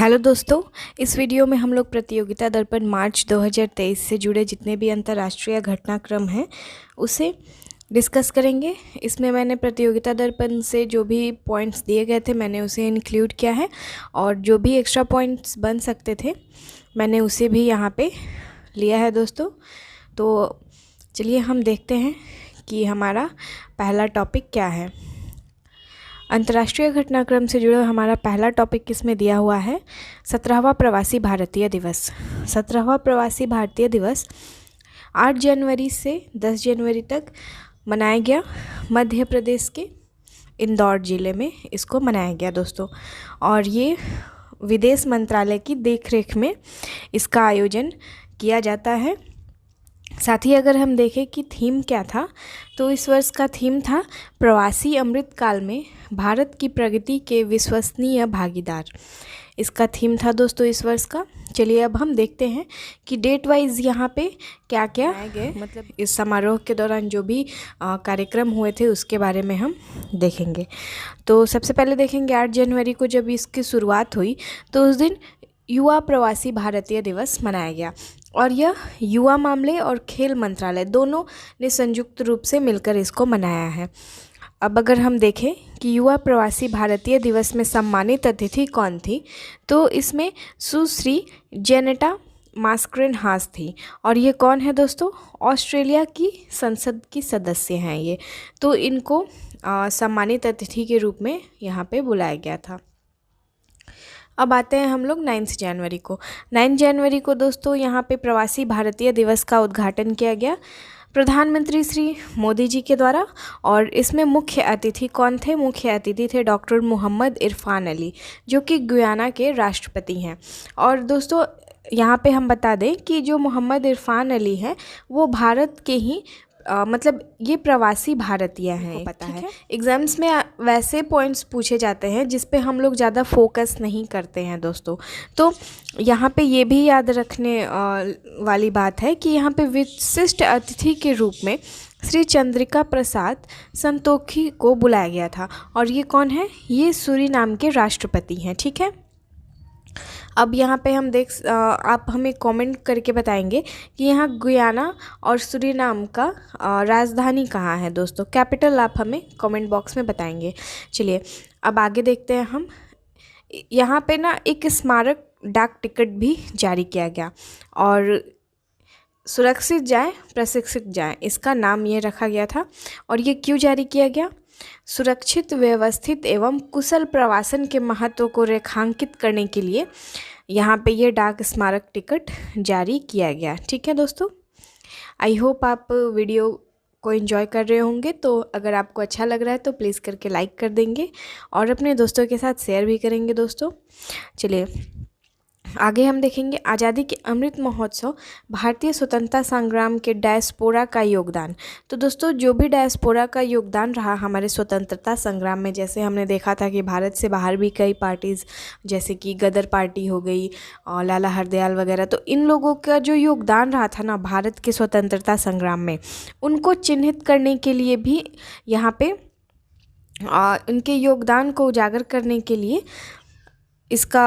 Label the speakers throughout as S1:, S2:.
S1: Hello दोस्तों, इस video में हम लोग प्रतियोगिता दर्पण मार्च 2023 से जुड़े जितने भी अंतर्राष्ट्रीय घटनाक्रम हैं उसे डिस्कस करेंगे। इसमें मैंने प्रतियोगिता दर्पण से जो भी पॉइंट्स दिए गए थे मैंने उसे इंक्लूड किया है और जो भी एक्स्ट्रा पॉइंट्स बन सकते थे मैंने उसे भी यहाँ पे लिया है दोस्तों। तो चलिए हम देखते हैं कि हमारा पहला टॉपिक क्या है। अंतर्राष्ट्रीय घटनाक्रम से जुड़ा हमारा पहला टॉपिक किसमें दिया हुआ है? 17वां प्रवासी भारतीय दिवस। 17वां प्रवासी भारतीय दिवस 8 जनवरी से 10 जनवरी तक मनाया गया। मध्य प्रदेश के इंदौर ज़िले में इसको मनाया गया दोस्तों, और ये विदेश मंत्रालय की देखरेख में इसका आयोजन किया जाता है। साथ ही अगर हम देखें कि थीम क्या था, तो इस वर्ष का थीम था प्रवासी अमृतकाल में भारत की प्रगति के विश्वसनीय भागीदार। इसका थीम था दोस्तों इस वर्ष का। चलिए अब हम देखते हैं कि डेट वाइज यहाँ पे क्या क्या गए, मतलब इस समारोह के दौरान जो भी कार्यक्रम हुए थे उसके बारे में हम देखेंगे। तो सबसे पहले देखेंगे 8 जनवरी को जब इसकी शुरुआत हुई तो उस दिन युवा प्रवासी भारतीय दिवस मनाया गया, और यह युवा मामले और खेल मंत्रालय दोनों ने संयुक्त रूप से मिलकर इसको मनाया है। अब अगर हम देखें कि युवा प्रवासी भारतीय दिवस में सम्मानित अतिथि कौन थी, तो इसमें सुश्री जेनेटा मास्करेन हास थी, और ये कौन है दोस्तों? ऑस्ट्रेलिया की संसद की सदस्य हैं ये। तो इनको सम्मानित अतिथि के रूप में यहाँ पे बुलाया गया था। अब आते हैं हम लोग 9 जनवरी को। 9 जनवरी को दोस्तों यहाँ पे प्रवासी भारतीय दिवस का उद्घाटन किया गया प्रधानमंत्री श्री मोदी जी के द्वारा, और इसमें मुख्य अतिथि कौन थे? मुख्य अतिथि थे डॉक्टर मोहम्मद इरफान अली, जो कि गुयाना के राष्ट्रपति हैं। और दोस्तों यहाँ पे हम बता दें कि जो मोहम्मद इरफान अली हैं वो भारत के ही मतलब ये प्रवासी भारतीय हैं, पता है। एग्ज़ाम्स में वैसे पॉइंट्स पूछे जाते हैं जिस पे हम लोग ज़्यादा फोकस नहीं करते हैं दोस्तों। तो यहाँ पे ये भी याद रखने वाली बात है कि यहाँ पे विशिष्ट अतिथि के रूप में श्री चंद्रिका प्रसाद संतोखी को बुलाया गया था, और ये कौन है? ये सूरीनाम के राष्ट्रपति हैं, ठीक है। अब यहाँ पे हम आप हमें कमेंट करके बताएंगे कि यहाँ गुयाना और सूरीनाम का राजधानी कहाँ है दोस्तों? कैपिटल आप हमें कमेंट बॉक्स में बताएंगे। चलिए अब आगे देखते हैं हम। यहाँ पे ना एक स्मारक डाक टिकट भी जारी किया गया, और सुरक्षित जाएं प्रशिक्षित जाएं इसका नाम ये रखा गया था। और ये क्यों जारी किया गया? सुरक्षित, व्यवस्थित एवं कुशल प्रवासन के महत्व को रेखांकित करने के लिए यहाँ पे ये डाक स्मारक टिकट जारी किया गया, ठीक है दोस्तों। आई होप आप वीडियो को एंजॉय कर रहे होंगे। तो अगर आपको अच्छा लग रहा है तो प्लीज़ करके लाइक कर देंगे और अपने दोस्तों के साथ शेयर भी करेंगे दोस्तों। चलिए आगे हम देखेंगे आज़ादी के अमृत महोत्सव, भारतीय स्वतंत्रता संग्राम के डायस्पोरा का योगदान। तो दोस्तों जो भी डायस्पोरा का योगदान रहा हमारे स्वतंत्रता संग्राम में, जैसे हमने देखा था कि भारत से बाहर भी कई पार्टीज़ जैसे कि गदर पार्टी हो गई और लाला हरदयाल वगैरह, तो इन लोगों का जो योगदान रहा था ना भारत के स्वतंत्रता संग्राम में, उनको चिन्हित करने के लिए भी यहाँ पे उनके योगदान को उजागर करने के लिए इसका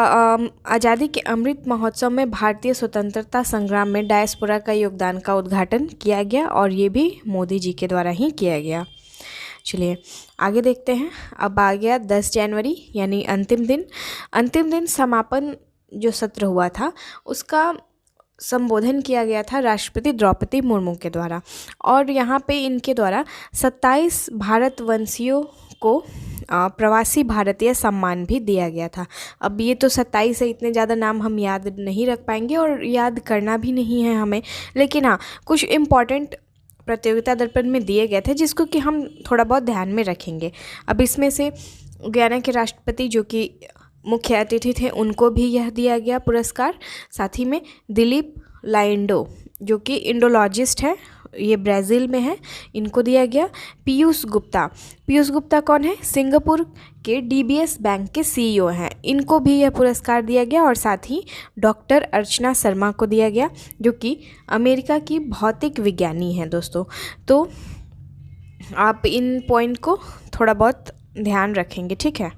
S1: आज़ादी के अमृत महोत्सव में भारतीय स्वतंत्रता संग्राम में डायस्पोरा का योगदान का उद्घाटन किया गया, और ये भी मोदी जी के द्वारा ही किया गया। चलिए आगे देखते हैं। अब आ गया 10 जनवरी यानी अंतिम दिन। अंतिम दिन समापन जो सत्र हुआ था उसका संबोधन किया गया था राष्ट्रपति द्रौपदी मुर्मू के द्वारा, और यहाँ पे इनके द्वारा 27 भारतवंशियों को प्रवासी भारतीय सम्मान भी दिया गया था। अब ये तो 27 है, इतने ज़्यादा नाम हम याद नहीं रख पाएंगे और याद करना भी नहीं है हमें, लेकिन हाँ कुछ इम्पॉर्टेंट प्रतियोगिता दर्पण में दिए गए थे जिसको कि हम थोड़ा बहुत ध्यान में रखेंगे। अब इसमें से गुयाना के राष्ट्रपति जो कि मुख्य अतिथि थे उनको भी यह दिया गया पुरस्कार। साथ ही में दिलीप लाइंडो जो कि इंडोलॉजिस्ट है, ये ब्राज़ील में है, इनको दिया गया। पीयूष गुप्ता कौन है? सिंगापुर के डीबीएस बैंक के सीईओ हैं, इनको भी यह पुरस्कार दिया गया। और साथ ही डॉक्टर अर्चना शर्मा को दिया गया जो कि अमेरिका की भौतिक विज्ञानी हैं दोस्तों। तो आप इन पॉइंट को थोड़ा बहुत ध्यान रखेंगे, ठीक है।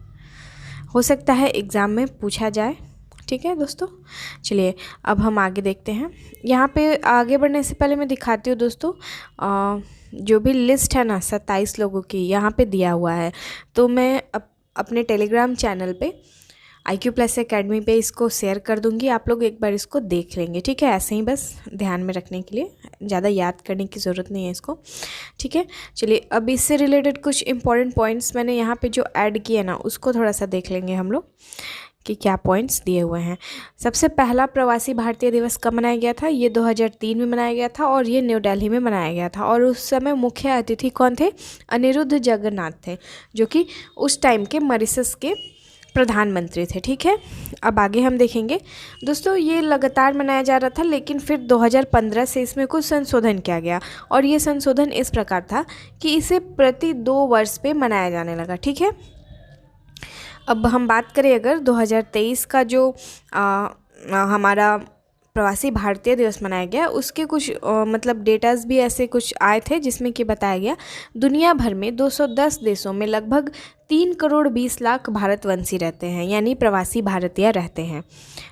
S1: हो सकता है एग्ज़ाम में पूछा जाए, ठीक है दोस्तों। चलिए अब हम आगे देखते हैं। यहाँ पे आगे बढ़ने से पहले मैं दिखाती हूँ दोस्तों, जो भी लिस्ट है ना 27 लोगों की यहाँ पे दिया हुआ है, तो मैं अपने टेलीग्राम चैनल पे IQ+ एकेडमी पे इसको शेयर कर दूँगी, आप लोग एक बार इसको देख लेंगे, ठीक है। ऐसे ही बस ध्यान में रखने के लिए, ज़्यादा याद करने की ज़रूरत नहीं है इसको, ठीक है। चलिए अब इससे रिलेटेड कुछ इंपॉर्टेंट पॉइंट्स मैंने यहाँ पे जो ऐड किए ना उसको थोड़ा सा देख लेंगे हम लोग कि क्या पॉइंट्स दिए हुए हैं। सबसे पहला प्रवासी भारतीय दिवस कब मनाया गया था? ये 2003 में मनाया गया था और ये न्यू दिल्ली में मनाया गया था। और उस समय मुख्य अतिथि कौन थे? अनिरुद्ध जगन्नाथ थे, जो कि उस टाइम के मॉरिशस के प्रधानमंत्री थे, ठीक है। अब आगे हम देखेंगे दोस्तों, ये लगातार मनाया जा रहा था, लेकिन फिर 2015 से इसमें कुछ संशोधन किया गया और ये संशोधन इस प्रकार था कि इसे प्रति 2 वर्ष पे मनाया जाने लगा, ठीक है। अब हम बात करें अगर 2023 का जो हमारा प्रवासी भारतीय दिवस मनाया गया, उसके कुछ मतलब डेटाज भी ऐसे कुछ आए थे जिसमें कि बताया गया दुनिया भर में 210 देशों में लगभग 3 करोड़ 20 लाख भारतवंशी रहते हैं, यानी प्रवासी भारतीय रहते हैं,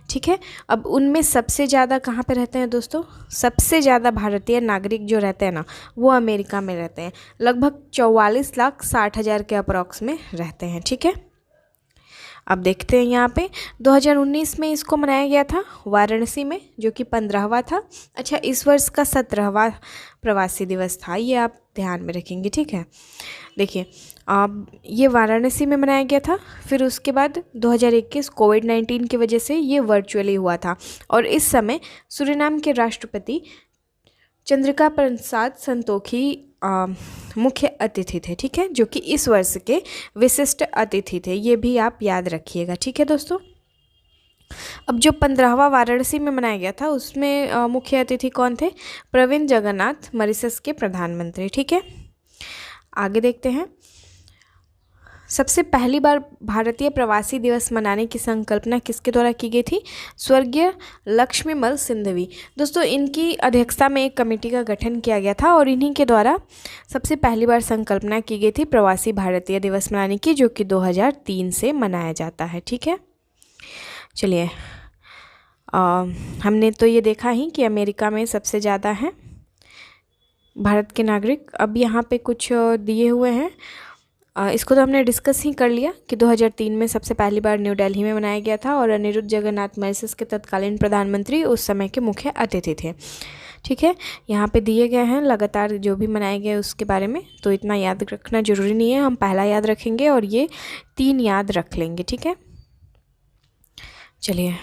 S1: ठीक है। अब उनमें सबसे ज़्यादा कहाँ पे रहते हैं दोस्तों? सबसे ज़्यादा भारतीय नागरिक जो रहते हैं ना वो अमेरिका में रहते हैं, लगभग 44,60,000 के अप्रॉक्स में रहते हैं, ठीक है। अब देखते हैं यहाँ पे 2019 में इसको मनाया गया था वाराणसी में, जो कि 15वां था। अच्छा, इस वर्ष का 17वां प्रवासी दिवस था, ये आप ध्यान में रखेंगे, ठीक है। देखिए अब ये वाराणसी में मनाया गया था, फिर उसके बाद 2021 कोविड-19 की वजह से ये वर्चुअली हुआ था और इस समय सूरीनाम के राष्ट्रपति चंद्रिका प्रसाद संतोखी मुख्य अतिथि थे, ठीक है, जो कि इस वर्ष के विशिष्ट अतिथि थे, ये भी आप याद रखिएगा, ठीक है दोस्तों। अब जो 15वां वाराणसी में मनाया गया था उसमें मुख्य अतिथि कौन थे? प्रविंद जगन्नाथ, मॉरिशस के प्रधानमंत्री, ठीक है। आगे देखते हैं। सबसे पहली बार भारतीय प्रवासी दिवस मनाने की संकल्पना किसके द्वारा की गई थी? स्वर्गीय लक्ष्मीमल सिंघवी। दोस्तों इनकी अध्यक्षता में एक कमेटी का गठन किया गया था और इन्हीं के द्वारा सबसे पहली बार संकल्पना की गई थी प्रवासी भारतीय दिवस मनाने की, जो कि 2003 से मनाया जाता है, ठीक है। चलिए हमने तो ये देखा ही कि अमेरिका में सबसे ज़्यादा हैं भारत के नागरिक। अब यहाँ पे कुछ दिए हुए हैं, इसको तो हमने डिस्कस ही कर लिया कि 2003 में सबसे पहली बार न्यू दिल्ली में मनाया गया था और अनिरुद्ध जगन्नाथ मॉरिशस के तत्कालीन प्रधानमंत्री उस समय के मुख्य अतिथि थे, ठीक है। यहाँ पे दिए गए हैं लगातार जो भी मनाए गए उसके बारे में, तो इतना याद रखना ज़रूरी नहीं है, हम पहला याद रखेंगे और ये 3 याद रख लेंगे, ठीक है। चलिए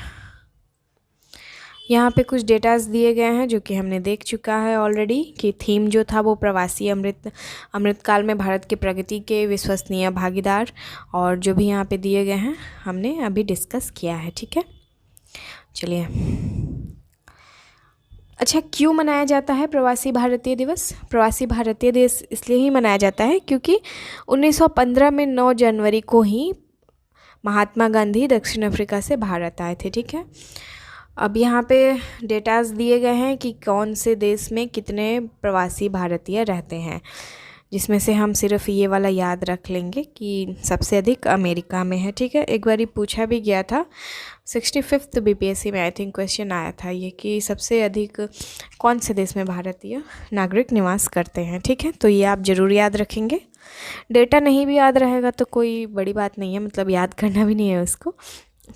S1: यहाँ पे कुछ डेटाज दिए गए हैं जो कि हमने देख चुका है ऑलरेडी कि थीम जो था वो प्रवासी अमृतकाल में भारत की प्रगति के विश्वसनीय भागीदार, और जो भी यहाँ पे दिए गए हैं हमने अभी डिस्कस किया है, ठीक है। चलिए अच्छा, क्यों मनाया जाता है प्रवासी भारतीय दिवस? प्रवासी भारतीय दिवस इसलिए ही मनाया जाता है क्योंकि 1915 में 9 जनवरी को ही महात्मा गांधी दक्षिण अफ्रीका से भारत आए थे, ठीक है। अब यहाँ पे डेटाज दिए गए हैं कि कौन से देश में कितने प्रवासी भारतीय रहते हैं, जिसमें से हम सिर्फ ये वाला याद रख लेंगे कि सबसे अधिक अमेरिका में है, ठीक है। एक बार पूछा भी गया था 65th BPSC में, आई थिंक क्वेश्चन आया था ये कि सबसे अधिक कौन से देश में भारतीय नागरिक निवास करते हैं, ठीक है। तो ये आप ज़रूर याद रखेंगे। डेटा नहीं भी याद रहेगा तो कोई बड़ी बात नहीं है, मतलब याद करना भी नहीं है उसको,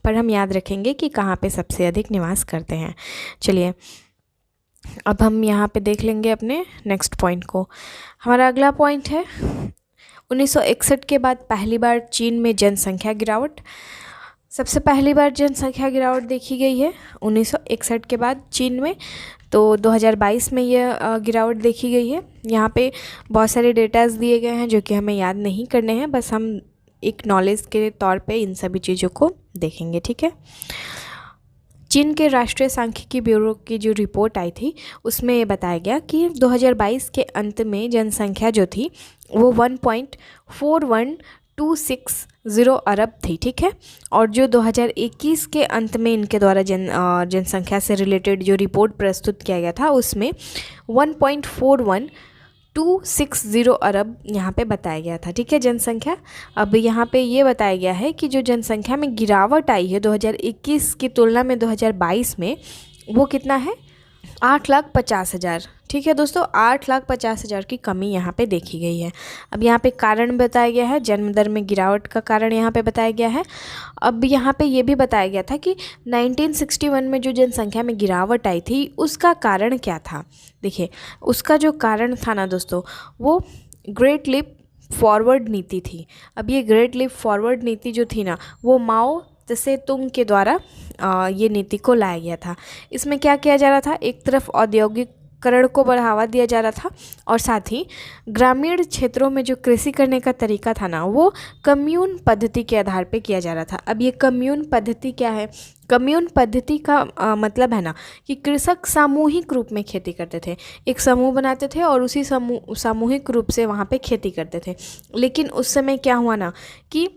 S1: पर हम याद रखेंगे कि कहाँ पे सबसे अधिक निवास करते हैं। चलिए अब हम यहाँ पे देख लेंगे अपने नेक्स्ट पॉइंट को। हमारा अगला पॉइंट है 1961 के बाद पहली बार चीन में जनसंख्या गिरावट। सबसे पहली बार जनसंख्या गिरावट देखी गई है 1961 के बाद चीन में, तो 2022 में यह गिरावट देखी गई है। यहाँ पे बहुत सारे डेटाज दिए गए हैं जो कि हमें याद नहीं करने हैं, बस हम एक नॉलेज के तौर पे इन सभी चीज़ों को देखेंगे, ठीक है। चीन के राष्ट्रीय सांख्यिकी ब्यूरो की जो रिपोर्ट आई थी उसमें ये बताया गया कि 2022 के अंत में जनसंख्या जो थी वो 1.4126 अरब थी, ठीक है। और जो 2021 के अंत में इनके द्वारा जनसंख्या से रिलेटेड जो रिपोर्ट प्रस्तुत किया गया था उसमें 1.41 260 अरब यहाँ पे बताया गया था, ठीक है, जनसंख्या। अब यहाँ पे ये बताया गया है कि जो जनसंख्या में गिरावट आई है 2021 की तुलना में 2022 में, वो कितना है, 8,50,000, ठीक है दोस्तों, 8,50,000 की कमी यहाँ पे देखी गई है। अब यहाँ पे कारण बताया गया है, जन्म दर में गिरावट का कारण यहाँ पे बताया गया है। अब यहाँ पे ये भी बताया गया था कि 1961 में जो जनसंख्या में गिरावट आई थी उसका कारण क्या था। देखिए, उसका जो कारण था ना दोस्तों, वो ग्रेट लीप फॉरवर्ड नीति थी। अब ये ग्रेट लीप फॉरवर्ड नीति जो थी ना, वो माओ त्से तुंग के द्वारा ये नीति को लाया गया था। इसमें क्या किया जा रहा था, एक तरफ औद्योगिकरण को बढ़ावा दिया जा रहा था और साथ ही ग्रामीण क्षेत्रों में जो कृषि करने का तरीका था ना, वो कम्यून पद्धति के आधार पे किया जा रहा था। अब ये कम्यून पद्धति क्या है, कम्यून पद्धति का मतलब है ना कि कृषक सामूहिक रूप में खेती करते थे, एक समूह बनाते थे और उसी सामूहिक रूप से वहाँ पे खेती करते थे। लेकिन उस समय क्या हुआ ना कि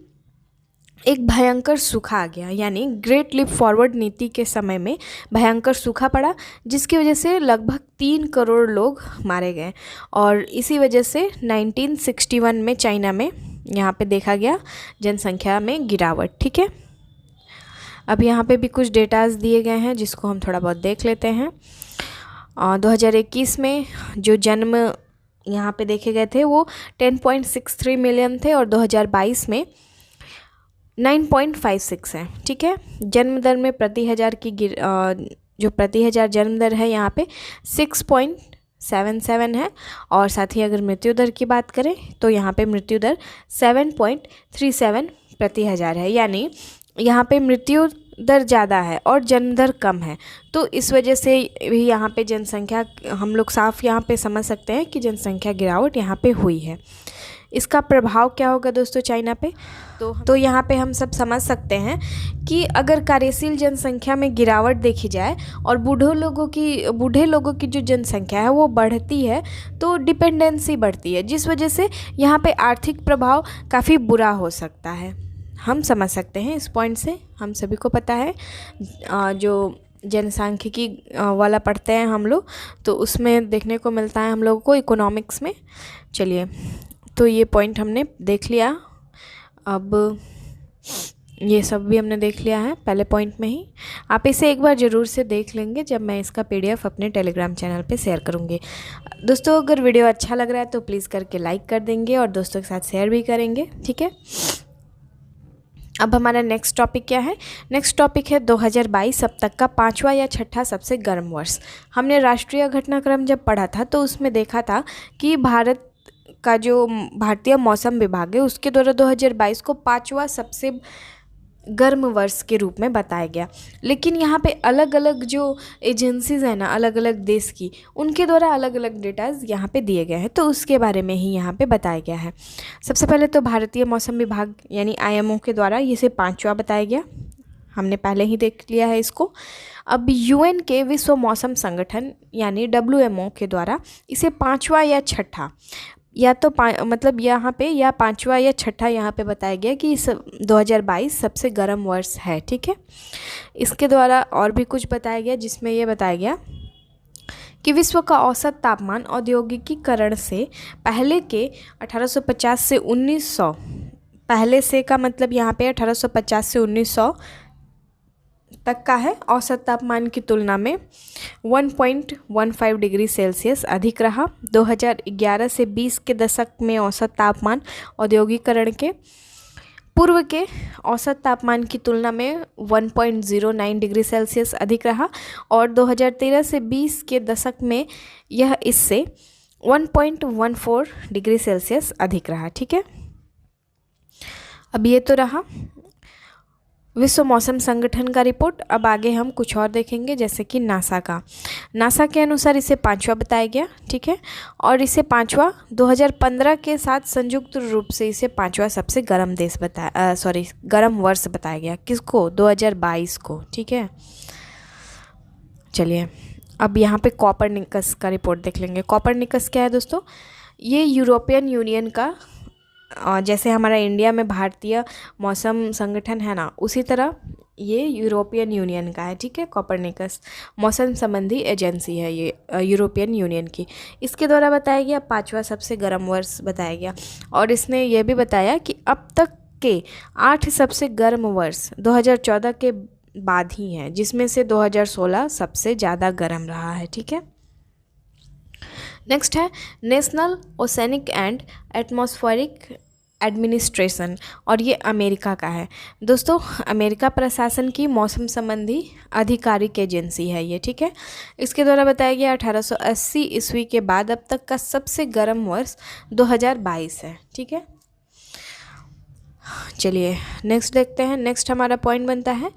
S1: एक भयंकर सूखा आ गया, यानी ग्रेट लीप फॉरवर्ड नीति के समय में भयंकर सूखा पड़ा, जिसकी वजह से लगभग 3 करोड़ लोग मारे गए। और इसी वजह से 1961 में चाइना में यहाँ पे देखा गया जनसंख्या में गिरावट, ठीक है। अब यहाँ पे भी कुछ डेटाज दिए गए हैं जिसको हम थोड़ा बहुत देख लेते हैं। 2021 में जो जन्म यहाँ पे देखे गए थे वो 10.63 मिलियन थे और 2022 में 9.56 है, ठीक है। जन्म दर में प्रति हज़ार की जो प्रति हज़ार जन्म दर है यहाँ पे 6.77 है और साथ ही अगर मृत्यु दर की बात करें तो यहाँ पे मृत्यु दर 7.37 प्रति हज़ार है, यानी यहाँ पे मृत्यु दर ज़्यादा है और जन्म दर कम है। तो इस वजह से भी यहाँ पे जनसंख्या, हम लोग साफ यहाँ पे समझ सकते हैं कि जनसंख्या गिरावट यहाँ पे हुई है। इसका प्रभाव क्या होगा दोस्तों चाइना पे, तो यहाँ पे हम सब समझ सकते हैं कि अगर कार्यशील जनसंख्या में गिरावट देखी जाए और बूढ़े लोगों की जो जनसंख्या है वो बढ़ती है तो डिपेंडेंसी बढ़ती है, जिस वजह से यहाँ पे आर्थिक प्रभाव काफ़ी बुरा हो सकता है। हम समझ सकते हैं इस पॉइंट से, हम सभी को पता है जो जनसांख्यिकी वाला पढ़ते हैं हम लोग, तो उसमें देखने को मिलता है हम लोगों को इकोनॉमिक्स में। चलिए, तो ये पॉइंट हमने देख लिया। अब ये सब भी हमने देख लिया है पहले पॉइंट में ही। आप इसे एक बार ज़रूर से देख लेंगे जब मैं इसका PDF अपने टेलीग्राम चैनल पे शेयर करूँगी। दोस्तों, अगर वीडियो अच्छा लग रहा है तो प्लीज़ करके लाइक कर देंगे और दोस्तों के साथ शेयर भी करेंगे, ठीक है। अब हमारा नेक्स्ट टॉपिक क्या है, नेक्स्ट टॉपिक है 2022 अब तक का 5वां या 6ठा सबसे गर्म वर्ष। हमने राष्ट्रीय घटनाक्रम जब पढ़ा था तो उसमें देखा था कि भारत का जो भारतीय मौसम विभाग है उसके द्वारा 2022 को 5वां सबसे गर्म वर्ष के रूप में बताया गया। लेकिन यहाँ पे अलग अलग जो एजेंसीज़ हैं ना, अलग अलग देश की, उनके द्वारा अलग अलग डेटाज यहाँ पे दिए गए हैं, तो उसके बारे में ही यहाँ पे बताया गया है। सबसे पहले तो भारतीय मौसम विभाग यानी IMO के द्वारा इसे 5वां बताया गया, हमने पहले ही देख लिया है इसको। अब UN के विश्व मौसम संगठन यानी WMO के द्वारा इसे 5वां या 6ठा, या तो मतलब यहाँ पे या 5वां या 6ठा यहाँ पे बताया गया कि 2022 सबसे गर्म वर्ष है, ठीक है। इसके द्वारा और भी कुछ बताया गया जिसमें ये बताया गया कि विश्व का औसत तापमान औद्योगिकीकरण से पहले के 1850 से 1900, पहले से का मतलब यहाँ पे 1850 से 1900 तक का है, औसत तापमान की तुलना में 1.15 डिग्री सेल्सियस अधिक रहा। 2011 से 20 के दशक में औसत तापमान औद्योगिकरण के पूर्व के औसत तापमान की तुलना में 1.09 डिग्री सेल्सियस अधिक रहा और 2013 से 20 के दशक में यह इससे 1.14 डिग्री सेल्सियस अधिक रहा, ठीक है। अब ये तो रहा विश्व मौसम संगठन का रिपोर्ट। अब आगे हम कुछ और देखेंगे, जैसे कि नासा के अनुसार इसे 5वां बताया गया, ठीक है। और इसे 5वां 2015 के साथ संयुक्त रूप से इसे 5वां सबसे गर्म देश गर्म वर्ष बताया गया। किसको? 2022 को, ठीक है। चलिए, अब यहाँ पे कॉपरनिकस का रिपोर्ट देख लेंगे। कॉपरनिकस क्या है दोस्तों? ये यूरोपियन यूनियन का जैसे हमारा इंडिया में भारतीय मौसम संगठन है ना, उसी तरह ये यूरोपियन यूनियन का है, ठीक है। कोपरनिकस मौसम संबंधी एजेंसी है ये यूरोपियन यूनियन की। इसके द्वारा बताया गया 5वां सबसे गर्म वर्ष बताया गया, और इसने ये भी बताया कि अब तक के 8 सबसे गर्म वर्ष 2014 के बाद ही हैं, जिसमें से 2016 सबसे ज़्यादा गर्म रहा है, ठीक है। नेक्स्ट है national oceanic and atmospheric administration, और ये अमेरिका का है दोस्तों। अमेरिका प्रशासन की मौसम संबंधी आधिकारिक एजेंसी है ये, ठीक है। इसके द्वारा बताया गया 1880 ईस्वी के बाद अब तक का सबसे गर्म वर्ष 2022 है, ठीक है। चलिए नेक्स्ट देखते हैं। नेक्स्ट हमारा पॉइंट बनता है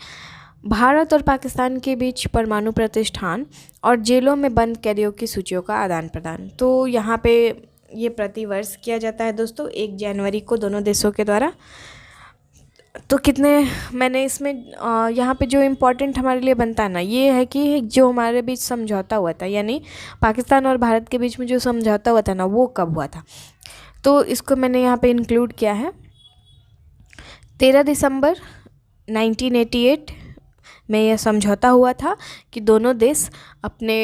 S1: भारत और पाकिस्तान के बीच परमाणु प्रतिष्ठान और जेलों में बंद कैदियों की सूचियों का आदान प्रदान। तो यहाँ पे ये प्रतिवर्ष किया जाता है दोस्तों 1 जनवरी को दोनों देशों के द्वारा। तो कितने मैंने इसमें यहाँ पे जो इम्पोर्टेंट हमारे लिए बनता है ना, ये है कि जो हमारे बीच समझौता हुआ था, यानी पाकिस्तान और भारत के बीच में जो समझौता हुआ था ना, वो कब हुआ था। तो इसको मैंने यहाँ पे इंक्लूड किया है 13 दिसंबर 1988 में यह समझौता हुआ था कि दोनों देश अपने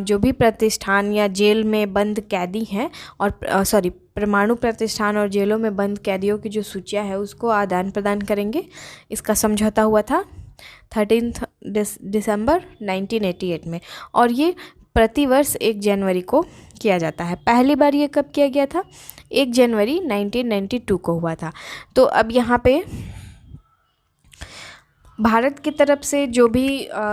S1: जो भी प्रतिष्ठान या जेल में बंद कैदी हैं और परमाणु प्रतिष्ठान और जेलों में बंद कैदियों की जो सूचियां है उसको आदान प्रदान करेंगे। इसका समझौता हुआ था 13 दिसंबर 1988 में, और ये प्रतिवर्ष 1 जनवरी को किया जाता है। पहली बार ये कब किया गया था? 1 जनवरी 1992 को हुआ था। तो अब यहाँ पे भारत की तरफ से जो भी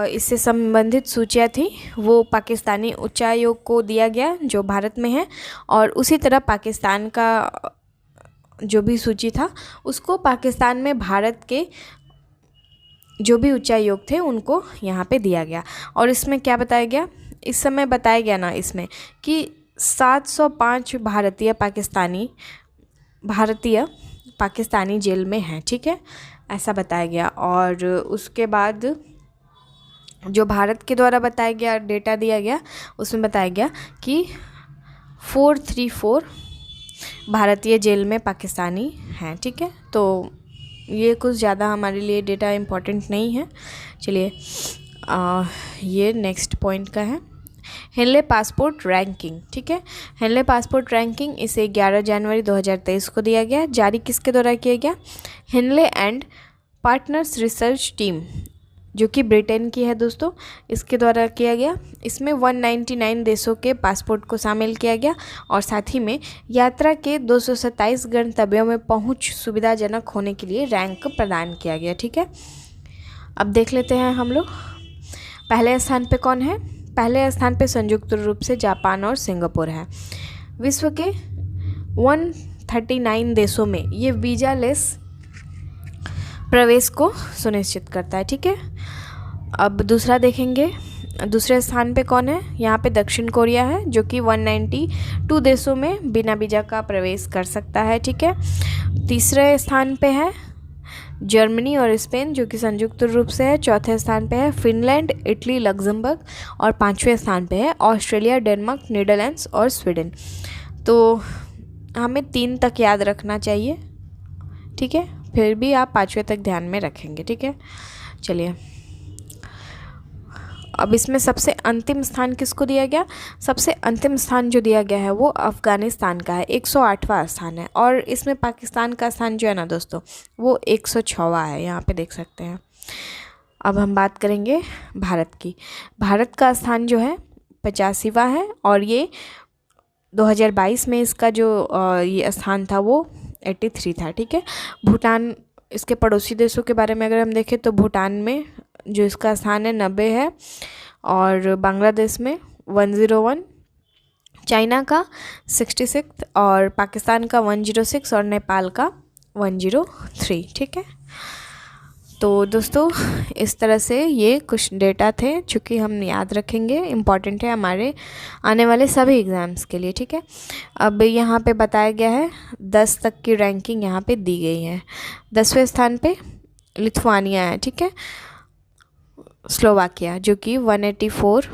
S1: इससे संबंधित सूचियाँ थी वो पाकिस्तानी उच्चायोग को दिया गया जो भारत में है, और उसी तरह पाकिस्तान का जो भी सूची था उसको पाकिस्तान में भारत के जो भी उच्चायोग थे उनको यहाँ पे दिया गया। और इसमें क्या बताया गया, इस समय बताया गया ना इसमें कि 705 भारतीय पाकिस्तानी जेल में हैं, ठीक है, ऐसा बताया गया। और उसके बाद जो भारत के द्वारा बताया गया डेटा दिया गया उसमें बताया गया कि 434 भारतीय जेल में पाकिस्तानी हैं, ठीक है। तो ये कुछ ज़्यादा हमारे लिए डेटा इम्पोर्टेंट नहीं है। चलिए ये नेक्स्ट पॉइंट का है हेनले पासपोर्ट रैंकिंग, ठीक है। हेनले पासपोर्ट रैंकिंग इसे 11 जनवरी 2023 को दिया गया। जारी किसके द्वारा किया गया? Henley and partners research team जो कि ब्रिटेन की है दोस्तों, इसके द्वारा किया गया। इसमें 199 देशों के पासपोर्ट को शामिल किया गया और साथ ही में यात्रा के 227 गंतव्यों में पहुंच सुविधाजनक होने के लिए रैंक प्रदान किया गया, ठीक है। अब देख लेते हैं हम लोग पहले स्थान पे कौन है। पहले स्थान पे संयुक्त रूप से जापान और सिंगापुर है। विश्व के 139 देशों में ये वीज़ा लेस प्रवेश को सुनिश्चित करता है, ठीक है। अब दूसरा देखेंगे, दूसरे स्थान पे कौन है। यहाँ पे दक्षिण कोरिया है जो कि 192 देशों में बिना वीज़ा का प्रवेश कर सकता है, ठीक है। तीसरे स्थान पे है जर्मनी और स्पेन जो कि संयुक्त रूप से है। चौथे स्थान पे है फिनलैंड, इटली, लग्जमबर्ग, और 5वें स्थान पे है ऑस्ट्रेलिया, डेनमार्क, नीदरलैंड्स और स्वीडन। तो हमें 3 तक याद रखना चाहिए, ठीक है, फिर भी आप 5वें तक ध्यान में रखेंगे, ठीक है। चलिए अब इसमें सबसे अंतिम स्थान किसको दिया गया? सबसे अंतिम स्थान जो दिया गया है वो अफ़गानिस्तान का है, 108वां स्थान है। और इसमें पाकिस्तान का स्थान जो है ना दोस्तों वो 106वां है, यहाँ पे देख सकते हैं। अब हम बात करेंगे भारत की। भारत का स्थान जो है 85वां है और ये 2022 में इसका जो ये स्थान था वो 83 था, ठीक है। भूटान, इसके पड़ोसी देशों के बारे में अगर हम देखें तो भूटान में जो इसका स्थान है 90 है, और बांग्लादेश में 101, चाइना का 66 और पाकिस्तान का 106 और नेपाल का 103, ठीक है। तो दोस्तों इस तरह से ये कुछ डेटा थे जो कि हम याद रखेंगे, इम्पॉर्टेंट है हमारे आने वाले सभी एग्ज़ाम्स के लिए, ठीक है। अब यहाँ पे बताया गया है 10 तक की रैंकिंग यहाँ पे दी गई है। 10वें स्थान पे लिथुआनिया है, ठीक है। स्लोवाकिया जो कि 184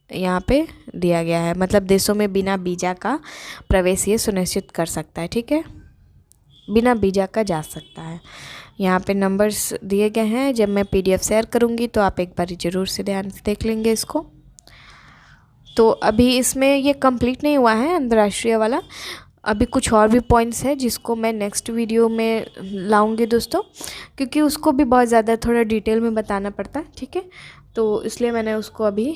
S1: यहाँ पे दिया गया है, मतलब देशों में बिना वीज़ा का प्रवेश ये सुनिश्चित कर सकता है, ठीक है। बिना वीज़ा का जा सकता है। यहाँ पे नंबर्स दिए गए हैं, जब मैं PDF शेयर करूँगी तो आप एक बार ज़रूर से ध्यान से देख लेंगे इसको। तो अभी इसमें ये कंप्लीट नहीं हुआ है अंतर्राष्ट्रीय वाला, अभी कुछ और भी पॉइंट्स है जिसको मैं नेक्स्ट वीडियो में लाऊंगी दोस्तों, क्योंकि उसको भी बहुत ज़्यादा थोड़ा डिटेल में बताना पड़ता है, ठीक है। तो इसलिए मैंने उसको अभी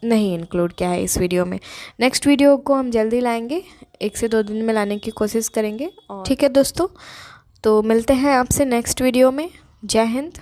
S1: नहीं इंक्लूड किया है इस वीडियो में। नेक्स्ट वीडियो को हम जल्दी लाएंगे, 1 से 2 दिन में लाने की कोशिश करेंगे, ठीक है दोस्तों। तो मिलते हैं आपसे नेक्स्ट वीडियो में। जय हिंद।